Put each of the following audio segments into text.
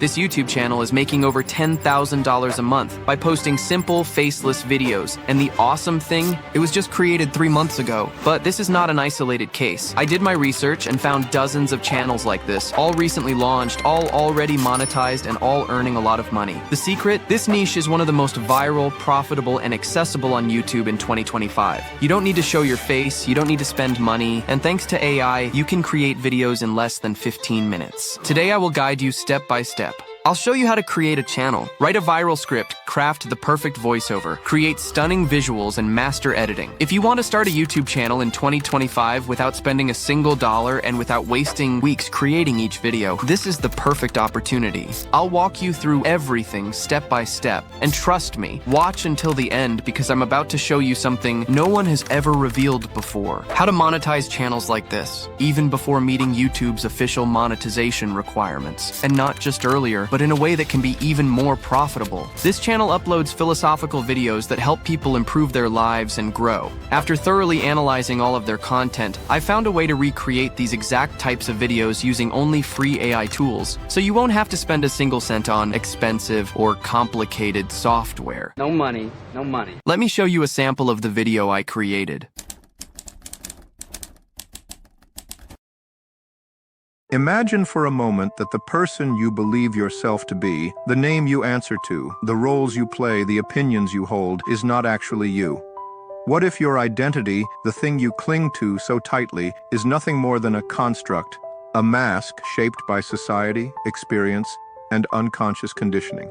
This YouTube channel is making over $10,000 a month by posting simple, faceless videos. And the awesome thing, it was just created 3 months ago. But this is not an isolated case. I did my research and found dozens of channels like this, all recently launched, all already monetized, and all earning a lot of money. The secret? This niche is one of the most viral, profitable, and accessible on YouTube in 2025. You don't need to show your face, you don't need to spend money, and thanks to AI, you can create videos in less than 15 minutes. Today I will guide you step by step. I'll show you how to create a channel, write a viral script, craft the perfect voiceover, create stunning visuals, and master editing. If you want to start a YouTube channel in 2025 without spending a single dollar and without wasting weeks creating each video, this is the perfect opportunity. I'll walk you through everything step by step, and trust me, watch until the end because I'm about to show you something no one has ever revealed before. How to monetize channels like this, even before meeting YouTube's official monetization requirements, and not just earlier, but in a way that can be even more profitable. This channel uploads philosophical videos that help people improve their lives and grow. After thoroughly analyzing all of their content, I found a way to recreate these exact types of videos using only free AI tools, so you won't have to spend a single cent on expensive or complicated software. No money, no money. Let me show you a sample of the video I created. Imagine for a moment that the person you believe yourself to be, the name you answer to, the roles you play, the opinions you hold, is not actually you. What if your identity, the thing you cling to so tightly, is nothing more than a construct, a mask shaped by society, experience, and unconscious conditioning?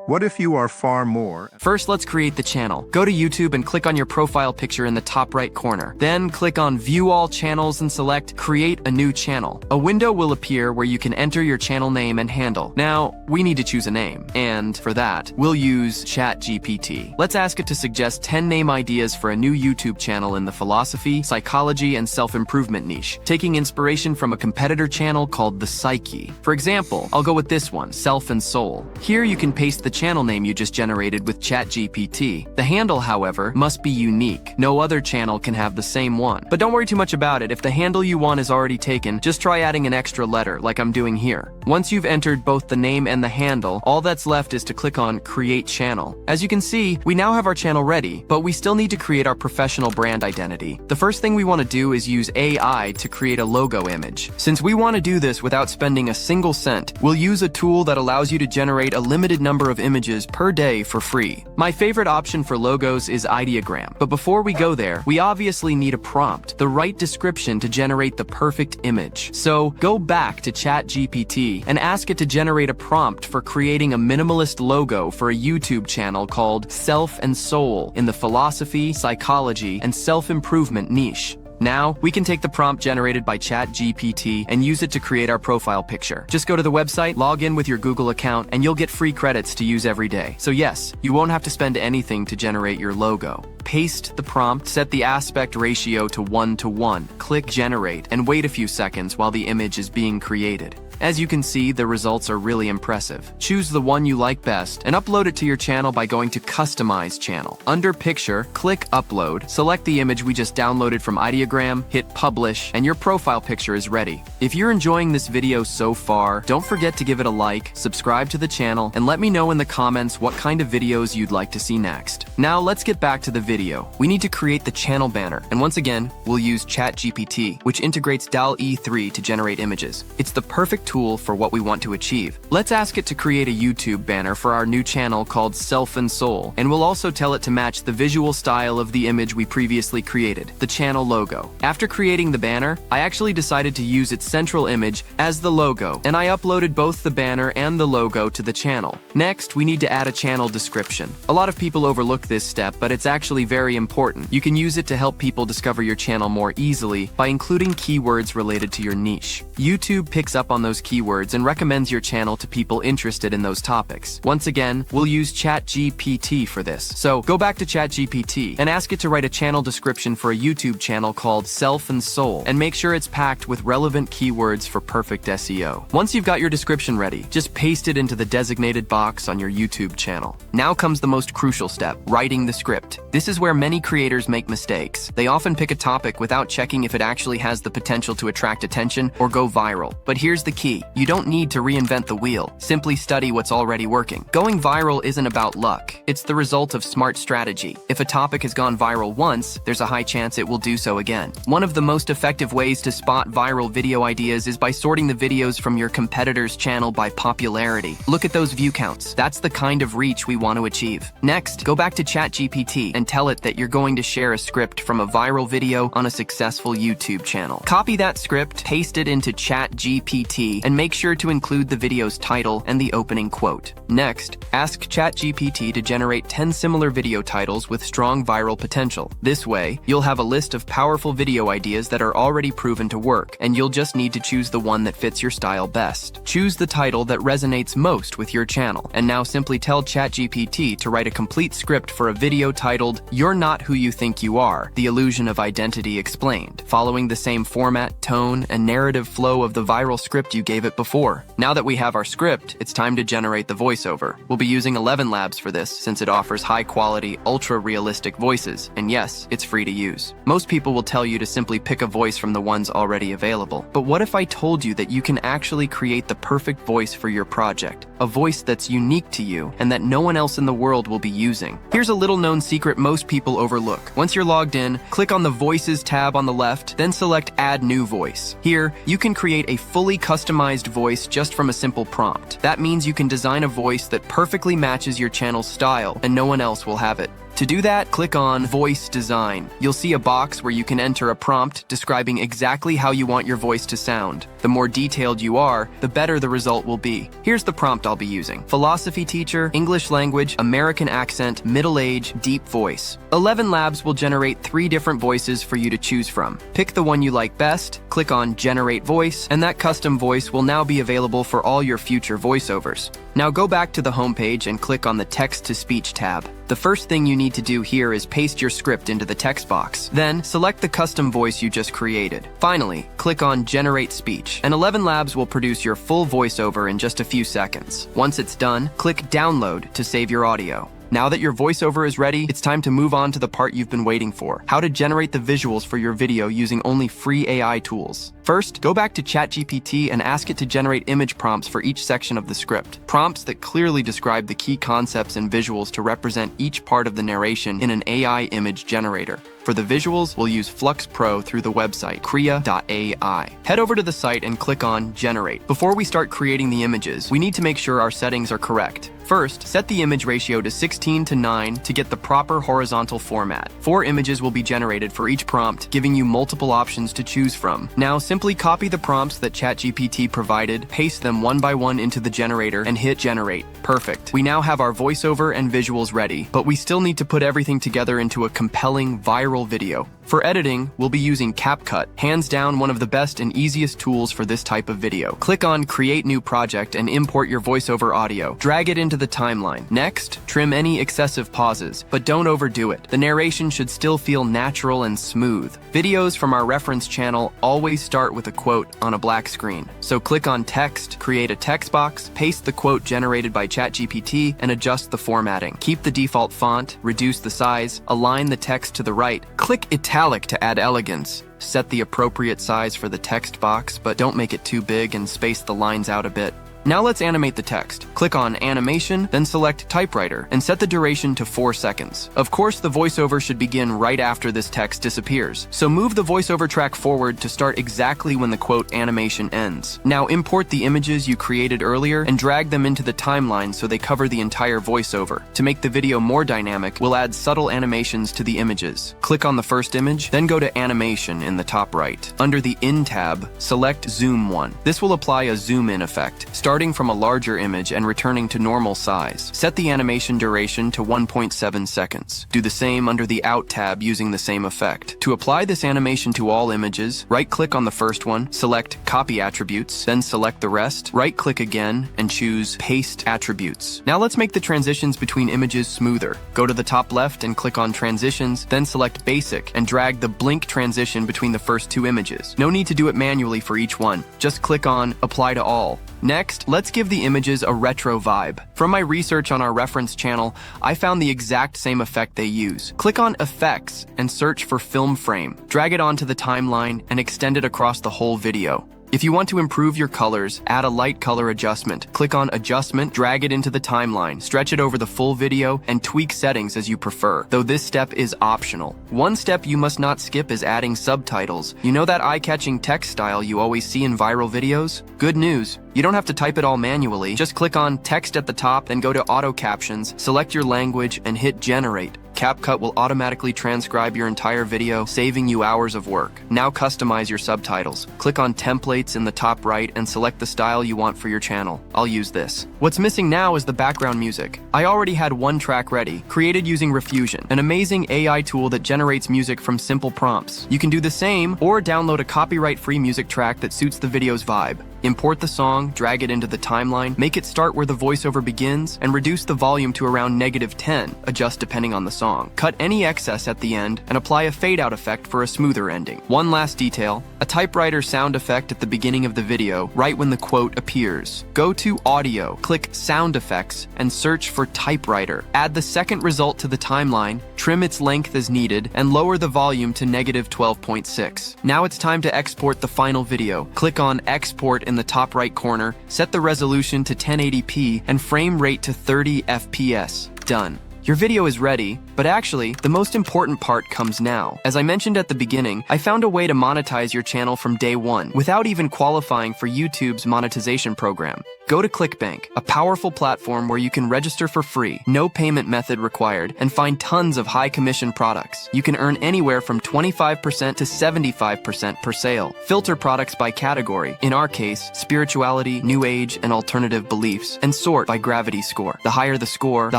What if you are far more? First, let's create the channel. Go to YouTube and click on your profile picture in the top right corner. Then click on View All Channels and select Create a New Channel. A window will appear where you can enter your channel name and handle. Now, we need to choose a name, and for that, we'll use ChatGPT. Let's ask it to suggest 10 name ideas for a new YouTube channel in the philosophy, psychology, and self-improvement niche, taking inspiration from a competitor channel called The Psyche. For example, I'll go with this one, Self and Soul. Here you can paste the channel name you just generated with ChatGPT. The handle, however, must be unique. No other channel can have the same one. But don't worry too much about it. If the handle you want is already taken, just try adding an extra letter, like I'm doing here. Once you've entered both the name and the handle, all that's left is to click on Create Channel. As you can see, we now have our channel ready, but we still need to create our professional brand identity. The first thing we want to do is use AI to create a logo image. Since we want to do this without spending a single cent, we'll use a tool that allows you to generate a limited number of images per day for free. My favorite option for logos is Ideogram, but before we go there, we obviously need a prompt, the right description to generate the perfect image. So go back to ChatGPT and ask it to generate a prompt for creating a minimalist logo for a YouTube channel called Self and Soul in the philosophy, psychology, and self-improvement niche. Now, we can take the prompt generated by ChatGPT and use it to create our profile picture. Just go to the website, log in with your Google account, and you'll get free credits to use every day. So yes, you won't have to spend anything to generate your logo. Paste the prompt, set the aspect ratio to 1:1, click Generate, and wait a few seconds while the image is being created. As you can see, the results are really impressive. Choose the one you like best and upload it to your channel by going to Customize Channel. Under Picture, click Upload, select the image we just downloaded from Ideogram, hit Publish, and your profile picture is ready. If you're enjoying this video so far, don't forget to give it a like, subscribe to the channel, and let me know in the comments what kind of videos you'd like to see next. Now let's get back to the video. We need to create the channel banner, and once again, we'll use ChatGPT, which integrates DALL-E 3 to generate images. It's the perfect tool for what we want to achieve. Let's ask it to create a YouTube banner for our new channel called Self and Soul, and we'll also tell it to match the visual style of the image we previously created, the channel logo. After creating the banner, I actually decided to use its central image as the logo, and I uploaded both the banner and the logo to the channel. Next, we need to add a channel description. A lot of people overlook this step, but it's actually very important. You can use it to help people discover your channel more easily by including keywords related to your niche. YouTube picks up on those keywords and recommends your channel to people interested in those topics. Once again, we'll use ChatGPT for this. So go back to ChatGPT and ask it to write a channel description for a YouTube channel called Self and Soul, and make sure it's packed with relevant keywords for perfect SEO. Once you've got your description ready, just paste it into the designated box on your YouTube channel. Now comes the most crucial step, writing the script. This is where many creators make mistakes. They often pick a topic without checking if it actually has the potential to attract attention or go viral. But here's the key. key. You don't need to reinvent the wheel. Simply study what's already working. Going viral isn't about luck. It's the result of smart strategy. If a topic has gone viral once, there's a high chance it will do so again. One of the most effective ways to spot viral video ideas is by sorting the videos from your competitor's channel by popularity. Look at those view counts. That's the kind of reach we want to achieve. Next, go back to ChatGPT and tell it that you're going to share a script from a viral video on a successful YouTube channel. Copy that script, paste it into ChatGPT, and make sure to include the video's title and the opening quote. Next, ask ChatGPT to generate 10 similar video titles with strong viral potential. This way, you'll have a list of powerful video ideas that are already proven to work, and you'll just need to choose the one that fits your style best. Choose the title that resonates most with your channel, and now simply tell ChatGPT to write a complete script for a video titled, "You're Not Who You Think You Are, The Illusion of Identity Explained," following the same format, tone, and narrative flow of the viral script you gave it before. Now that we have our script, it's time to generate the voiceover. We'll be using 11 Labs for this since it offers high-quality, ultra-realistic voices, and yes, it's free to use. Most people will tell you to simply pick a voice from the ones already available. But what if I told you that you can actually create the perfect voice for your project? A voice that's unique to you and that no one else in the world will be using. Here's a little-known secret most people overlook. Once you're logged in, click on the Voices tab on the left, then select Add New Voice. Here, you can create a fully customized voice just from a simple prompt. That means you can design a voice that perfectly matches your channel's style, and no one else will have it. To do that, click on Voice Design. You'll see a box where you can enter a prompt describing exactly how you want your voice to sound. The more detailed you are, the better the result will be. Here's the prompt I'll be using. Philosophy teacher, English language, American accent, middle age, deep voice. 11 Labs will generate 3 different voices for you to choose from. Pick the one you like best, click on Generate Voice, and that custom voice will now be available for all your future voiceovers. Now go back to the homepage and click on the Text-to-Speech tab. The first thing you need to do here is paste your script into the text box. Then, select the custom voice you just created. Finally, click on Generate Speech, and 11 Labs will produce your full voiceover in just a few seconds. Once it's done, click Download to save your audio. Now that your voiceover is ready, it's time to move on to the part you've been waiting for: how to generate the visuals for your video using only free AI tools. First, go back to ChatGPT and ask it to generate image prompts for each section of the script. Prompts that clearly describe the key concepts and visuals to represent each part of the narration in an AI image generator. For the visuals, we'll use Flux Pro through the website, Krea.ai. Head over to the site and click on Generate. Before we start creating the images, we need to make sure our settings are correct. First, set the image ratio to 16:9 to get the proper horizontal format. 4 images will be generated for each prompt, giving you multiple options to choose from. Now, simply copy the prompts that ChatGPT provided, paste them one by one into the generator, and hit Generate. Perfect. We now have our voiceover and visuals ready, but we still need to put everything together into a compelling, viral video. For editing, we'll be using CapCut, hands down one of the best and easiest tools for this type of video. Click on Create New Project and import your voiceover audio. Drag it into the timeline. Next, trim any excessive pauses, but don't overdo it. The narration should still feel natural and smooth. Videos from our reference channel always start with a quote on a black screen. So click on Text, create a text box, paste the quote generated by ChatGPT, and adjust the formatting. Keep the default font, reduce the size, align the text to the right. Click Italic to add elegance. Set the appropriate size for the text box, but don't make it too big and space the lines out a bit. Now let's animate the text. Click on Animation, then select Typewriter, and set the duration to 4 seconds. Of course, the voiceover should begin right after this text disappears, so move the voiceover track forward to start exactly when the quote animation ends. Now import the images you created earlier and drag them into the timeline so they cover the entire voiceover. To make the video more dynamic, we'll add subtle animations to the images. Click on the first image, then go to Animation in the top right. Under the In tab, select Zoom 1. This will apply a zoom-in effect, starting from a larger image and returning to normal size. Set the animation duration to 1.7 seconds. Do the same under the Out tab using the same effect. To apply this animation to all images, right-click on the first one, select Copy Attributes, then select the rest, right-click again, and choose Paste Attributes. Now let's make the transitions between images smoother. Go to the top left and click on Transitions, then select Basic and drag the blink transition between the first 2 images. No need to do it manually for each one. Just click on Apply to All. Next, let's give the images a retro vibe. From my research on our reference channel, I found the exact same effect they use. Click on Effects and search for Film Frame. Drag it onto the timeline and extend it across the whole video. If you want to improve your colors, add a light color adjustment. Click on Adjustment, drag it into the timeline, stretch it over the full video, and tweak settings as you prefer, though this step is optional. One step you must not skip is adding subtitles. You know that eye-catching text style you always see in viral videos? Good news. You don't have to type it all manually. Just click on Text at the top, then go to Auto Captions, select your language, and hit Generate. CapCut will automatically transcribe your entire video, saving you hours of work. Now customize your subtitles. Click on Templates in the top right and select the style you want for your channel. I'll use this. What's missing now is the background music. I already had one track ready, created using Refusion, an amazing AI tool that generates music from simple prompts. You can do the same, or download a copyright-free music track that suits the video's vibe. Import the song, drag it into the timeline, make it start where the voiceover begins, and reduce the volume to around -10, adjust depending on the song. Cut any excess at the end, and apply a fade-out effect for a smoother ending. One last detail, a typewriter sound effect at the beginning of the video, right when the quote appears. Go to Audio, click Sound Effects, and search for typewriter. Add the second result to the timeline, trim its length as needed, and lower the volume to -12.6. Now it's time to export the final video. Click on Export in the top right corner, set the resolution to 1080p, and frame rate to 30 FPS. Done. Your video is ready, but actually, the most important part comes now. As I mentioned at the beginning, I found a way to monetize your channel from day one, without even qualifying for YouTube's monetization program. Go to ClickBank, a powerful platform where you can register for free, no payment method required, and find tons of high-commission products. You can earn anywhere from 25% to 75% per sale. Filter products by category, in our case, spirituality, new age, and alternative beliefs, and sort by gravity score. The higher the score, the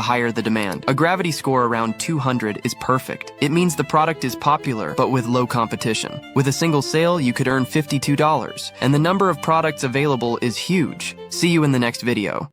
higher the demand. A gravity score around 200 is perfect. It means the product is popular, but with low competition. With a single sale, you could earn $52, and the number of products available is huge. See you in the next video.